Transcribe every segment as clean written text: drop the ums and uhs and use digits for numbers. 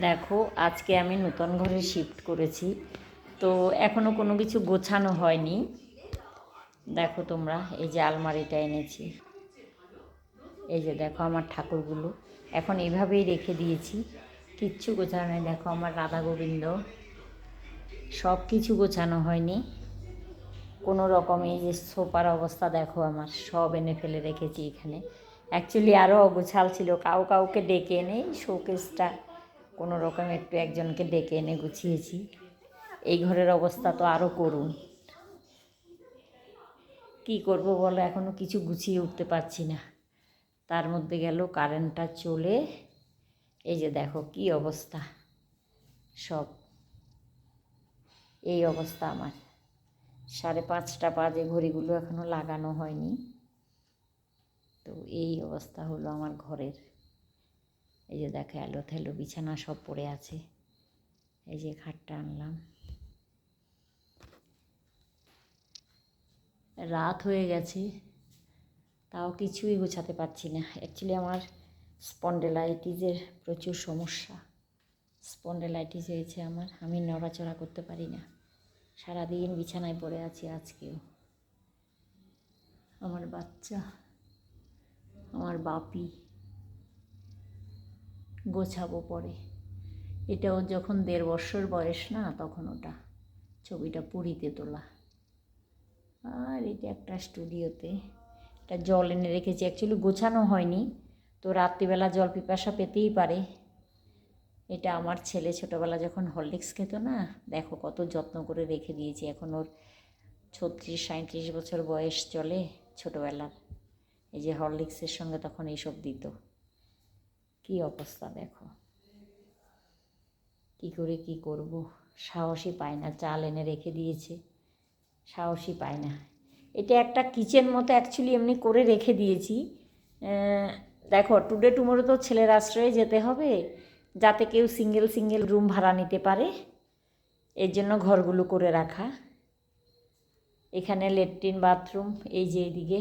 দেখো, আজকে আমি নতুন ঘরে শিফট করেছি, তো এখনও কোনো কিছু গোছানো হয়নি। দেখো তোমরা, এই যে আলমারিটা এনেছি, এই যে দেখো আমার ঠাকুরগুলো এখন এইভাবেই রেখে দিয়েছি, কিচ্ছু গোছানো নেই। দেখো আমার রাধা গোবিন্দ, সব কিছু গোছানো হয়নি কোনো রকমে। এই যে সোফার অবস্থা দেখো, আমার সব এনে ফেলে রেখেছি এখানে। অ্যাকচুয়ালি আরও অগোছাল ছিল, কাউকে ডেকে এনে শোকেসটা কোনো রকম একটু একজনকে ডেকে এনে গুছিয়েছি। এই ঘরের অবস্থা তো আরও করুন, কি করব বলো, এখনও কিছু গুছিয়ে উঠতে পারছি না। তার মধ্যে গেল কারেন্টটা চলে, এই যে দেখো কি অবস্থা, সব এই অবস্থা আমার। 5:30 বাজে, ঘড়িগুলো এখনও লাগানো হয়নি, তো এই অবস্থা হলো আমার ঘরের। এই যে দেখো এলোথেলো বিছানা সব পড়ে আছে, এই যে খাটটা আনলাম। রাত হয়ে গেছে, তাও কিছুই গোছাতে পারছি না। অ্যাকচুয়ালি আমার স্পন্ডেলাইটিসের প্রচুর সমস্যা, স্পন্ডেলাইটিস হয়েছে আমার, আমি নড়াচড়া করতে পারি না, সারাদিন বিছানায় পড়ে আছি। আজকেও আমার বাচ্চা, আমার বাপি, গোছাবো পরে। এটাও যখন 1.5 বছর বয়স না, তখন ওটা ছবিটা পুরীতে তোলা। আর এটা একটা স্টুডিওতে, এটা জল এনে রেখেছি, অ্যাকচুয়ালি গোছানো হয়নি, তো রাত্রিবেলা জল পিপাসা পেতেই পারে। এটা আমার ছেলে ছোটোবেলা যখন হরলিক্স খেত না, দেখো কত যত্ন করে রেখে দিয়েছি। এখন ওর 36-37 বছর বয়স চলে, ছোটোবেলার। এই যে হরলিক্সের সঙ্গে তখন এইসব দিত, কি অবস্থা দেখো। কি করে কি করব, সাহসই পায় না। চাল এনে রেখে দিয়েছে, সাহসই পায় না। এটা একটা কিচেন মতো অ্যাকচুয়ালি এমনি করে রেখে দিয়েছি। দেখো টুডে টুমোরো তো ছেলের আশ্রয়ে যেতে হবে, যাতে কেউ সিঙ্গেল রুম ভাড়া নিতে পারে, এর জন্য ঘরগুলো করে রাখা। এখানে ল্যাট্রিন বাথরুম, এই যে এইদিকে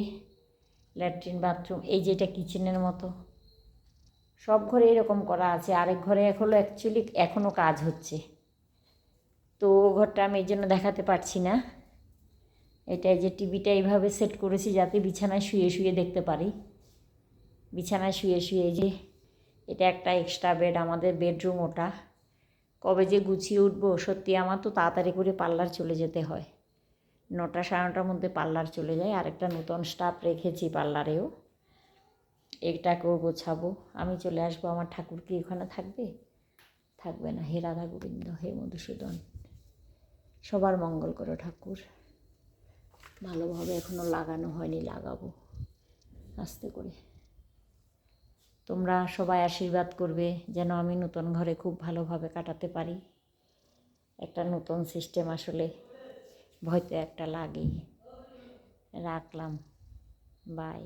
ল্যাট্রিন বাথরুম, এই যে এটা কিচেনের মতো, সব ঘরে এরকম করা আছে। আরেক ঘরে এখনও অ্যাকচুয়ালি এখনও কাজ হচ্ছে, তো ঘরটা আমি এই জন্য দেখাতে পারছি না। এটা যে টিভিটা এইভাবে সেট করেছি যাতে বিছানায় শুয়ে শুয়ে দেখতে পারি, বিছানায় শুয়ে শুয়ে। যে এটা একটা এক্সট্রা বেড, আমাদের বেডরুম ওটা। কবে যে গুছিয়ে উঠবো সত্যি। আমার তো তাড়াতাড়ি করে পার্লার চলে যেতে হয়, 9টা 9:30টার মধ্যে পার্লার চলে যায়। আরেকটা নতুন স্টাফ রেখেছি পার্লারেও, এটাকেও গোছাবো। আমি চলে আসবো, আমার ঠাকুর কি ওখানে থাকবে? থাকবে না। হে রাধা গোবিন্দ, হে মধুসূদন, সবার মঙ্গল করো ঠাকুর। ভালোভাবে এখনও লাগানো হয়নি, লাগাবো আস্তে করে। তোমরা সবাই আশীর্বাদ করবে যেন আমি নতুন ঘরে খুব ভালোভাবে কাটাতে পারি। একটা নতুন সিস্টেম আসলে ভয় তো একটা লাগেই। রাখলাম, বাই।